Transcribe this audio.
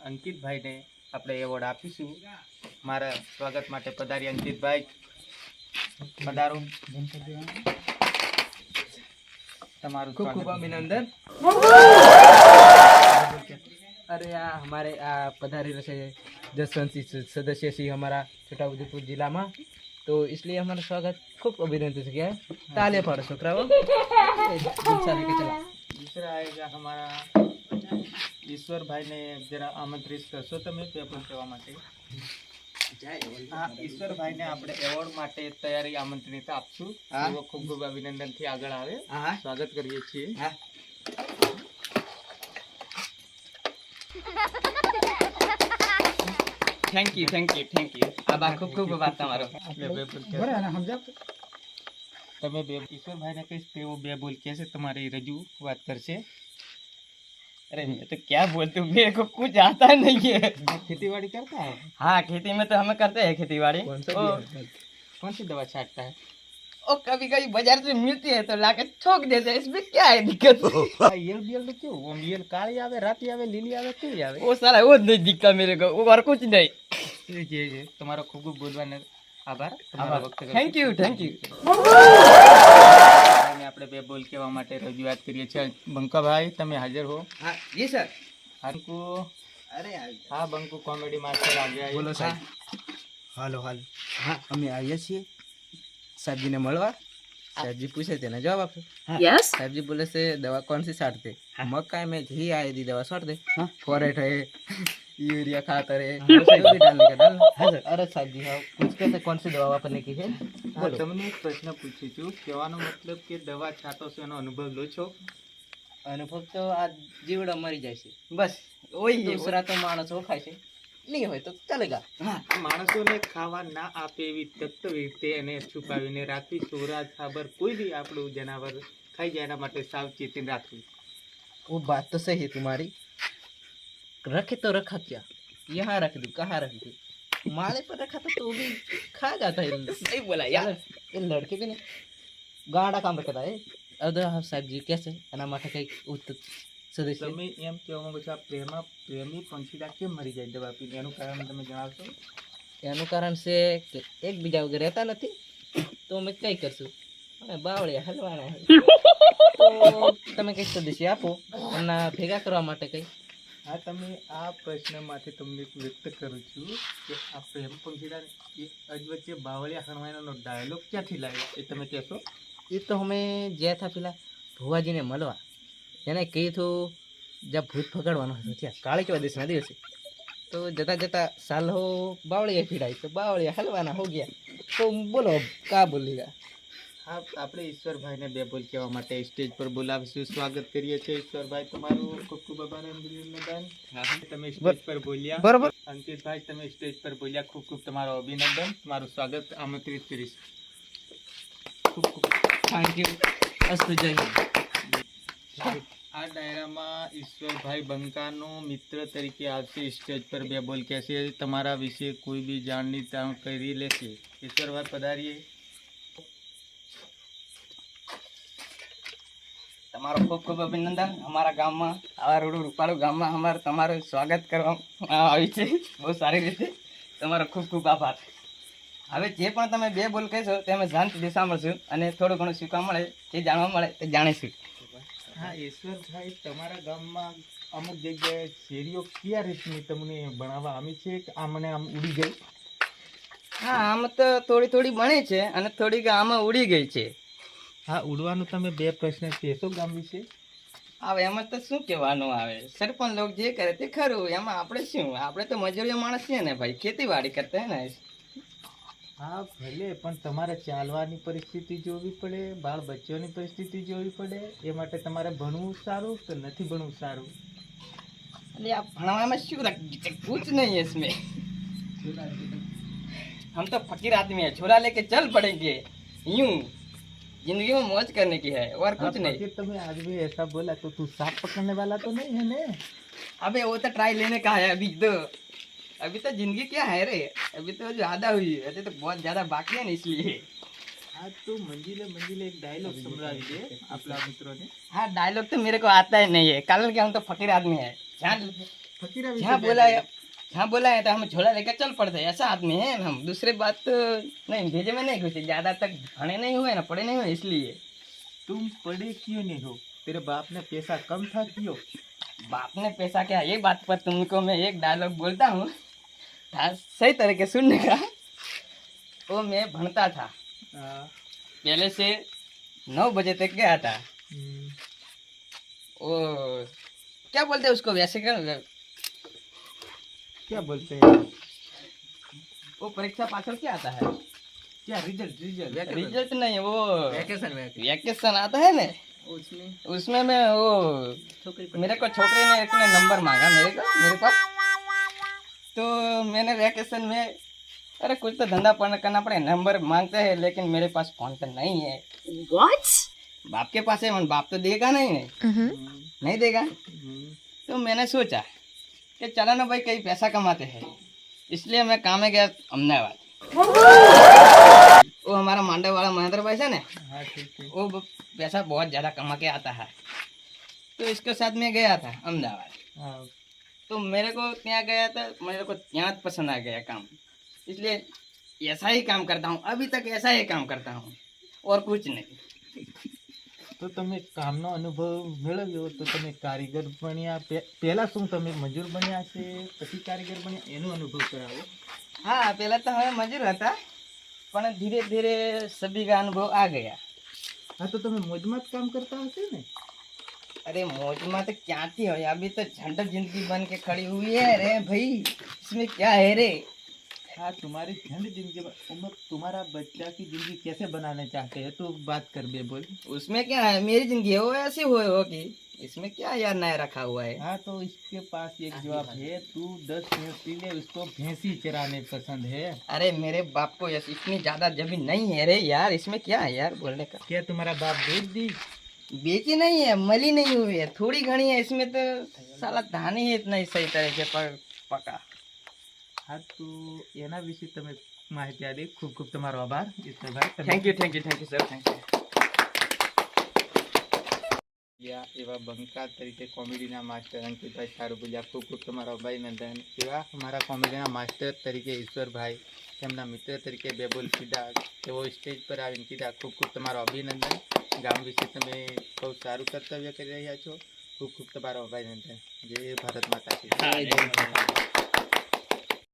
અંકિતભાઈને આપણે એવોર્ડ આપીશું. મારા સ્વાગત માટે પધારી અંકિતભાઈ, પધારો. તમારું खूब खूब अभिनंदन. अरे यार हमारे पधारी रहे जसवंत सिंह सदस्य सिंह हमारा छोटाउदेपुर जिला में, तो इसलिए हमारा स्वागत खूब अभिनंदन से किया है. ताले पाड़ो छोकराओ. दूसरा आएगा हमारा ईश्वरभाई ने जरा आमंत्रित करशो તમે પેપર કહેવા માટે. હા, ઈશ્વરભાઈ ને આપણે એવોર્ડ માટે તૈયારી આમંત્રિત આપશું. તેઓ ખૂબ ખૂબ અભિનંદન થી આગળ આવે. સ્વાગત કરીએ છીએ. Thank you thank you thank you. आभार खूब खूब आभार તમારો. તમે બે ઈશ્વરભાઈ ને કહીશ તેઓ બે બોલ કહેશે, તમારી રજૂઆત કરશે. अरे मैं तो क्या बोलती हूँ, मेरे को कुछ आता नहीं है. खेती बाड़ी करता है? हाँ खेती में तो हमें करते हैं खेती बाड़ी. कौन सी दवा छाटता है? और कभी कभी बाजार से मिलती है तो लाके ठोक देते हैं, इसमें क्या है दिक्कत? यल बियल तो क्यों वो यल काली आवे, राती आवे, लीली आवे, केवी आवे? वो सारा वो नहीं दिखता मेरे को, वो और कुछ नहीं. जी તમારો ખૂબ ખૂબ બોલવાનો આભાર. Thank you thank you. આપણે બે બોલ કહેવા માટે રજૂઆત કરીએ છીએ. બંકાભાઈ તમે હાજર હો? हाँ जी सर. બંકુ, अरे હા બંકુ કોમેડી માસ્ટર આવ્યા. બોલો સાહેબ. હાલો હાલો. હા અમે આવ્યા છીએ સાહેબજીને મળવા. સાહેબજી પૂછે તેના જવાબ આપશો. यस साहब जी बोले से दवा कौन सी छाटते? मक्का में ही आई दी दवा छाट दे. फॉरेट है, यूरिया खातर है, जो भी डालने का डालना. अरे साहब जी हाँ पूछते थे कौन सी दवा वापरने की है. હા, તમને એક પ્રશ્ન પૂછું છું. કહેવાનો મતલબ કે દવા છાંટો છો એનો અનુભવ લો છો? अनुभव तो आज जीवड़ा मरी जाए से बस वही है. दूसरा तो मानस वो खाए से नहीं हो तो चलेगा. માણસોને ખાવા ના આપે એવી તત્વ રીતે એને છુપાવીને રાખવી. સોરા ખાબર કોઈ બી આપણું જનાવર ખાઈ જાય એના માટે સાવચેતી રાખવી. वो बात तो सही है तुम्हारी. रखे तो रखा क्या, यहाँ रख दूं कहाँ रख दूं, माले पर रखा तो भी खा जाता है. सही बोला यार. ये लड़के भी नहीं गाड़ा काम रखता है. अब साहब जी कैसे एना माटे कई सदस्य તમે એમ કહેવા માંગો છો આ પ્રેમી પંખીડા કેમ મરી જાય દવા પીને, એનું કારણ તમે જણાવશો? એનું કારણ છે કે એકબીજા વગર રહેતા નથી તો અમે કઈ કરશું, અમે બાવળિયા હલવાના તો તમે કઈ સદસ્ય આપો એમના ભેગા કરવા માટે કઈ. હા, તમે આ પ્રશ્નમાંથી તમને વ્યક્ત કરું છું કે આ પ્રેમ પંખીડા એ અજવચ્ચે બાવળિયા હણવાનો ડાયલોગ ક્યાંથી લાવ્યા એ તમે કહેશો? ये तो हमें जया था पेला भुआ जी ने मलवा એને કહી તો જब भूत पकड़वाना था काली के देश ना दिवस तो जता जता साल हो बावड़िया फिराई तो बावड़िया हलवाना हो गया. तो बोलो का बोलेगा. હા, આપણે ઈશ્વરભાઈને બે બોલ કહેવા માટે સ્ટેજ પર બોલાવીશું. સ્વાગત કરીએ છીએ ઈશ્વરભાઈ, તમારું ખૂબ ખૂબ અભિનંદન. તમે સ્ટેજ પર બોલ્યા બરોબર. અંકિતભાઈ તમે સ્ટેજ પર બોલ્યા, ખૂબ ખૂબ તમારો અભિનંદન. તમારું સ્વાગત આમંત્રિત કરીશ. ખૂબ ખૂબ थैंक यू. अस्तु जय हिंद. આ ડાયરામાં ઈશ્વરભાઈ બંકાનો મિત્ર તરીકે આવશે. સ્ટેજ પર બે બોલ કહેશે, તમારા વિશે કોઈ બી જાણની જાણ કરી લેશે. ઈશ્વરભાઈ પધારીએ. તમારો ખૂબ ખૂબ અભિનંદન. અમારા ગામમાં આવા રોડ રૂપાળું ગામમાં અમારે તમારું સ્વાગત કરવામાં આવ્યું છે બહુ સારી રીતે. તમારો ખૂબ ખૂબ આભાર. હવે જે પણ તમે બે બોલ કહેશો તે અમે શાંતિથી સાંભળશું અને થોડું ઘણું શીખવા મળે જે જાણવા મળે તે જાણીશું. હા ઈશ્વરભાઈ, તમારા ગામમાં અમુક જગ્યાએ શેરીઓ કયા રીતની તમને ભણાવવા આવી છે કે આ મને આમ ઉડી ગઈ? હા આમ તો થોડી થોડી બની છે અને થોડીક આમાં ઉડી ગઈ છે. હા, ઉડવાનું તમે બે પ્રશ્ન કહેશો ગામ વિશે? હવે એમાં તો શું કહેવાનું આવે, સરપંચ લોક જે કરે તે ખરું, એમાં આપણે શું, આપણે તો મજૂરીઓ માણસ છીએ ને ભાઈ, ખેતીવાડી કરતા હે ને. હા ભલે, પણ તમારે ચાલવાની પરિસ્થિતિ જોવી પડે, બાળ બચ્ચોની પરિસ્થિતિ જોવી પડે. એ માટે તમારે ભણવું સારું કે નથી ભણવું સારું? अरे आप भणवा में क्यों रख कुछ नहीं है इसमें. हम तो फकीर आदमी है, झोला लेके चल पड़ेंगे यूं. जिंदगी में मौज करने की है और कुछ नहीं. फकीर तुम्हें आज भी ऐसा बोला तो तू सांप पकड़ने वाला तो नहीं है ने? अबे वो तो ट्राई लेने का है अभी तो जिंदगी क्या है रे, अभी तो ज्यादा हुई है, अभी तो बहुत ज्यादा बाकी है ना इसलिए. हाँ तो मंजिले मंजिले एक डायलॉग समझाइए अपना मित्रों ने. हाँ डायलॉग तो मेरे को आता ही नहीं है, कारण कि हम तो फकीर आदमी है. फकीरा विषय जहाँ पे बोला है बोले। जहाँ बोला है तो हम झोला लेकर चल पड़ते हैं, ऐसा आदमी है हम। दूसरे बात तो नहीं, भेजे में नहीं घुसे, ज्यादा तक पढ़े नहीं हुए ना, पढ़े नहीं हुए इसलिए। तुम पढ़े क्यों नहीं हो? तेरे बाप ने पैसा कम था क्यों? बाप ने पैसा क्या, ये बात पर तुमको मैं एक डायलॉग बोलता हूँ, था सही तरह के सुनने का। वो मैं भणता था, पहले से 9 बजे तक गया था। वो क्या बोलते हैं उसको, वैसे कर, क्या बोलते हैं? वो परीक्षा पाछड़ क्या आता है, क्या रिजल्ट? रिजल्ट रिजल्ट नहीं, वो वैकेशन वैकेशन आता है ना, उसमें मैं वो मेरे को छोकरे ने इतने नंबर मांगा मेरे पास, तो मैंने वैकेशन में, अरे कुछ तो धंधा पाना करना पड़े, नंबर मांगते हैं लेकिन मेरे पास फोन तो नहीं है। बाप के पास है, मन बाप तो देगा नहीं, नहीं देगा। तो मैंने सोचा कि चलो ना भाई, कहीं पैसा कमाते हैं, इसलिए मैं काम में गया अहमदाबाद। वो हमारा मांडा वाला महेंद्र भाई है ना, हाँ ठीक है। वो पैसा बहुत ज्यादा कमा के आता है, तो इसके साथ में गया था अहमदाबाद। हाँ, तो मेरे को ત્યાં गया था, मेरे को ત્યાં पसंद आ गया काम, इसलिए ऐसा ही काम करता हूँ, अभी तक ऐसा ही काम करता हूँ और कुछ नहीं। તો તમે કામનો અનુભવ મેળવ્યો તો તમે કારીગર બન્યા, પહેલા શું તમે મજૂર બન્યા છે પછી કારીગર બન્યા, એનો અનુભવ કરાવો. हाँ, पहले तो हमें मजूर था, पर धीरे धीरे सभी का अनुभव आ गया। હા તો તમે મોજમાં જ કામ કરતા હશે ને? अरे मौज में तो क्या थी हो, अभी तो झंडा जिंदगी बन के खड़ी हुई है रे भाई, इसमें क्या है रे। हाँ, तुम्हारी झंड जिंदगी उम्र, तुम्हारा बच्चा की जिंदगी कैसे बनाना चाहते हैं तो बात कर बे बोल. उसमें क्या है, मेरी जिंदगी है वो ऐसी हुए होगी, इसमें क्या यार नया रखा हुआ है। हाँ तो इसके पास एक जवाब है, तू 10 भैंसी ले, उसको भैंसी चराने पसंद है. अरे मेरे बाप को इतनी ज्यादा जमीन नहीं है रे यार, इसमें क्या है यार बोलने का। क्या तुम्हारा बाप बेच दी? बेची नहीं है, मली नहीं हुई है, थोड़ी घनी है, इसमें तो साला धान ही इतना ही सही तरह से पका। હા તો એના વિશે તમે માહિતી આપી, ખૂબ ખૂબ તમારો આભાર Ishwarbhai. Thank you sir, thank you. એવા બંકા તરીકે કોમેડીના માસ્ટર અંકિતભાઈ સારુભુલિયા, ખૂબ ખૂબ તમારો અભિનંદન. એવા અમારા કોમેડીના માસ્ટર તરીકે ઈશ્વરભાઈ, તેમના મિત્ર તરીકે બેબુલ કીધા, તેઓ સ્ટેજ પર આવીને કીધા, ખૂબ ખૂબ તમારો અભિનંદન. ગામ વિશે તમે બહુ સારું કર્તવ્ય કરી રહ્યા છો, ખૂબ ખૂબ તમારો અભિનંદન. જય ભારત માતા કી જય.